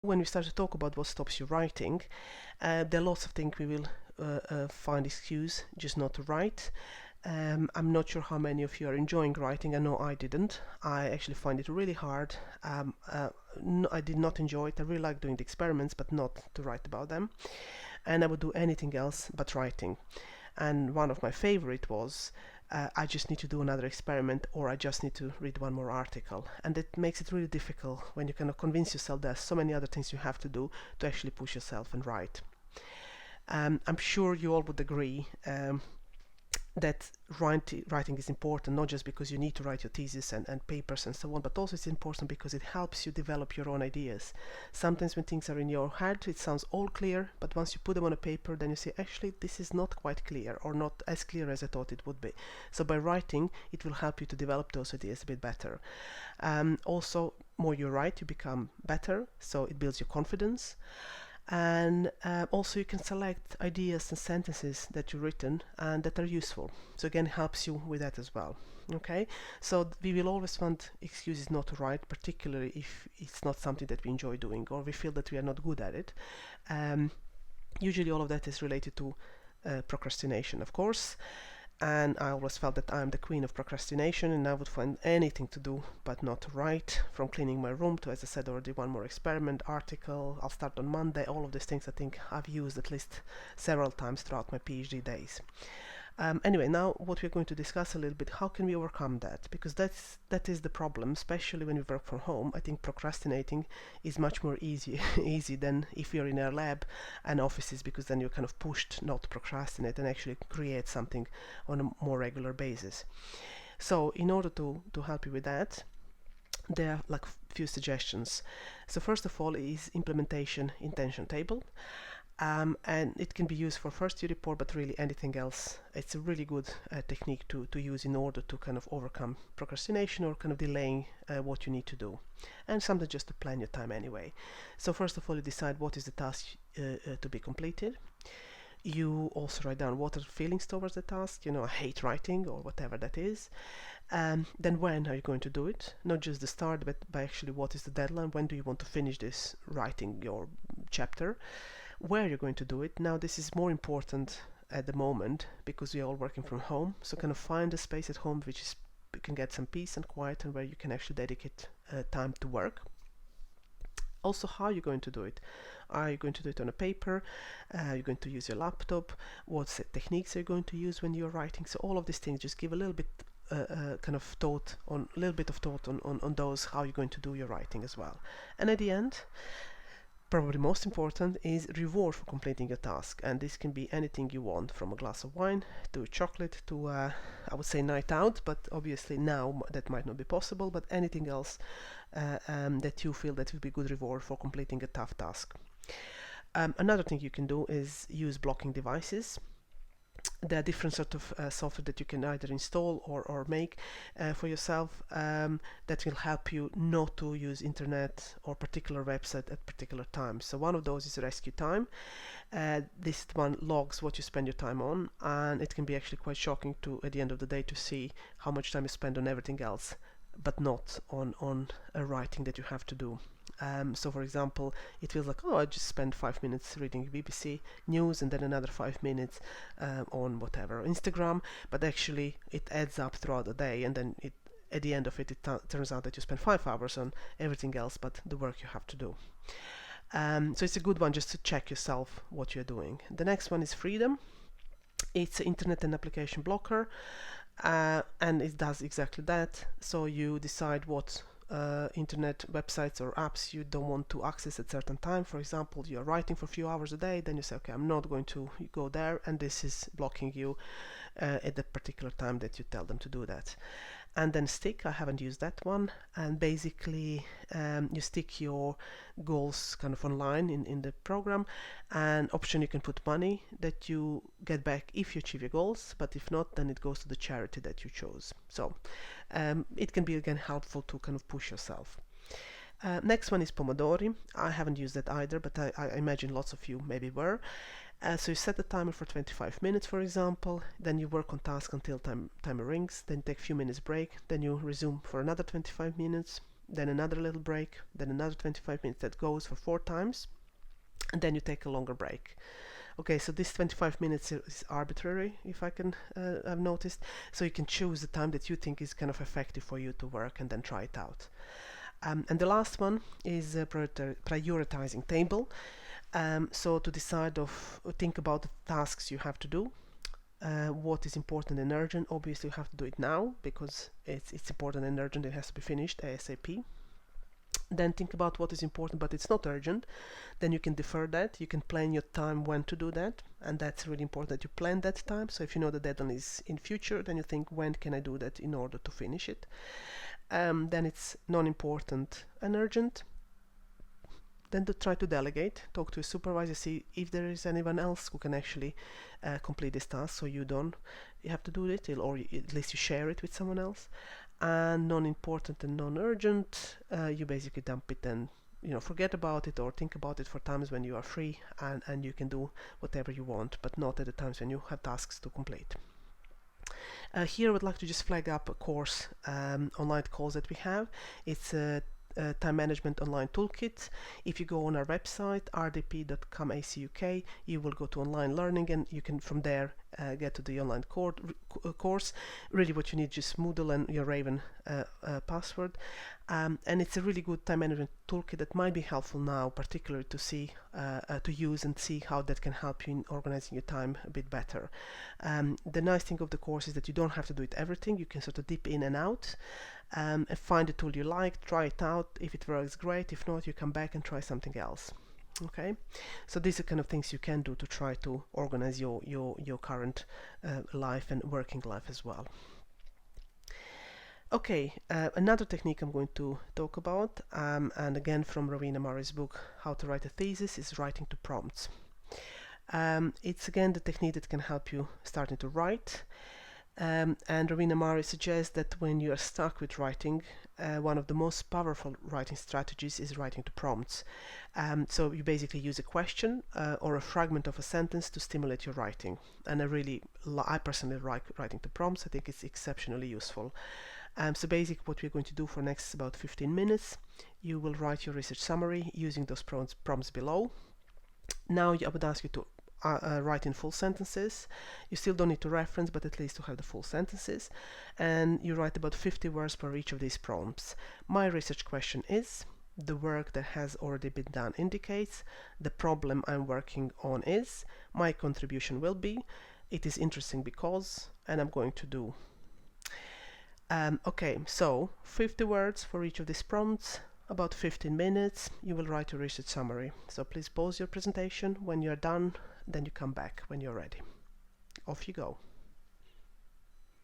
when we start to talk about what stops you writing, there are lots of things we will find excuse just not to write. I'm not sure how many of you are enjoying writing. I know I didn't. I actually find it really hard. I did not enjoy it. I really like doing the experiments, but not to write about them. And I would do anything else but writing. And one of my favorite was I just need to do another experiment, or I just need to read one more article. And it makes it really difficult when you kind of convince yourself there's so many other things you have to do to actually push yourself and write. I'm sure you all would agree that writing is important, not just because you need to write your thesis and papers and so on, but also it's important because it helps you develop your own ideas. Sometimes when things are in your head, it sounds all clear, but once you put them on a paper, then you say, actually, this is not quite clear, or not as clear as I thought it would be. So by writing, it will help you to develop those ideas a bit better. Also, more you write, you become better, so it builds your confidence. And also you can select ideas and sentences that you've written and that are useful, so again helps you with that as well. Okay, so we will always find excuses not to write, particularly if it's not something that we enjoy doing or we feel that we are not good at it. Usually all of that is related to procrastination, of course. And I always felt that I'm the queen of procrastination, and I would find anything to do but not to write, from cleaning my room to, as I said already, one more experiment, article, I'll start on Monday. All of these things I think I've used at least several times throughout my PhD days. Anyway, now what we're going to discuss a little bit, how can we overcome that? Because that is the problem, especially when we work from home. I think procrastinating is much more easy than if you're in a lab and offices, because then you're kind of pushed not to procrastinate and actually create something on a more regular basis. So in order to help you with that, there are like few suggestions. So first of all is implementation intention table. And it can be used for first year report, but really anything else. It's a really good technique to use in order to kind of overcome procrastination or kind of delaying what you need to do. And sometimes just to plan your time anyway. So first of all, you decide what is the task to be completed. You also write down what are the feelings towards the task. I hate writing or whatever that is. Then when are you going to do it? Not just the start, but by actually what is the deadline? When do you want to finish this writing your chapter? Where you're going to do it. Now this is more important at the moment because we are all working from home, so kind of find a space at home which is you can get some peace and quiet and where you can actually dedicate time to work. Also, how you're going to do it. Are you going to do it on a paper? Are you going to use your laptop? What techniques are you going to use when you're writing? So all of these things just give a little bit kind of thought on those, how you're going to do your writing as well. And at the end, probably most important is reward for completing your task, and this can be anything you want, from a glass of wine to chocolate to I would say night out, but obviously now that might not be possible, but anything else that you feel that will be good reward for completing a tough task. Another thing you can do is use blocking devices. There are different sort of software that you can either install or make for yourself that will help you not to use internet or particular website at particular times. So one of those is Rescue Time. This one logs what you spend your time on, and it can be actually quite shocking to at the end of the day to see how much time you spend on everything else, but not on a writing that you have to do. So for example, it feels like, oh, I just spent 5 minutes reading BBC news and then another 5 minutes on whatever, Instagram, but actually it adds up throughout the day, and then at the end of it, turns out that you spend 5 hours on everything else but the work you have to do. So it's a good one just to check yourself what you're doing. The next one is Freedom. It's an internet and application blocker, and it does exactly that. So you decide what internet websites or apps you don't want to access at certain time. For example, you're writing for a few hours a day, then you say, okay, I'm not going to go there, and this is blocking you at the particular time that you tell them to do that. And then Stick, I haven't used that one, and basically you stick your goals kind of online in the program, and option you can put money that you get back if you achieve your goals, but if not, then it goes to the charity that you chose. So it can be again helpful to kind of push yourself. Next one is Pomodori. I haven't used that either, but I imagine lots of you maybe were. So you set the timer for 25 minutes, for example, then you work on task until timer rings, then take a few minutes break, then you resume for another 25 minutes, then another little break, then another 25 minutes. That goes for 4 times, and then you take a longer break. Okay, so this 25 minutes is arbitrary, if I can, I've noticed. So you can choose the time that you think is kind of effective for you to work and then try it out. And the last one is prioritizing table. So to decide think about the tasks you have to do. What is important and urgent. Obviously you have to do it now because it's important and urgent. It has to be finished ASAP. Then think about what is important but it's not urgent. Then you can defer that. You can plan your time when to do that, and that's really important that you plan that time. So if you know the deadline is in future, then you think, when can I do that in order to finish it. Then it's non-important and urgent. Then to try to delegate, talk to a supervisor, see if there is anyone else who can actually complete this task, so you have to do it, or at least you share it with someone else. And non-important and non-urgent, you basically dump it and forget about it, or think about it for times when you are free, and you can do whatever you want, but not at the times when you have tasks to complete. Here I would like to just flag up a course, online course that we have. It's a time management online toolkit. If you go on our website rdp.com/ACUK, you will go to online learning, and you can from there get to the online course. Really what you need is just Moodle and your Raven password, and it's a really good time management toolkit that might be helpful now, particularly to see to use and see how that can help you in organizing your time a bit better. The nice thing of the course is that you don't have to do it everything. You can sort of dip in and out, and find the tool you like, try it out. If it works, great. If not, you come back and try something else. Okay, so these are kind of things you can do to try to organize your current life and working life as well. Okay, another technique I'm going to talk about, and again from Rowena Murray's book How to Write a Thesis, is writing to prompts. It's again the technique that can help you starting to write. And Rowena Murray suggests that when you are stuck with writing, one of the most powerful writing strategies is writing to prompts. So you basically use a question or a fragment of a sentence to stimulate your writing. And I personally like writing to prompts. I think it's exceptionally useful. So basically what we're going to do for next about 15 minutes, you will write your research summary using those prompts below. Now I would ask you to write in full sentences. You still don't need to reference, but at least to have the full sentences. And you write about 50 words per each of these prompts. My research question is, the work that has already been done indicates, the problem I'm working on is, my contribution will be, it is interesting because, and I'm going to do. Okay, so 50 words for each of these prompts, about 15 minutes, you will write your research summary. So please pause your presentation. When you're done, then you come back when you're ready. Off you go.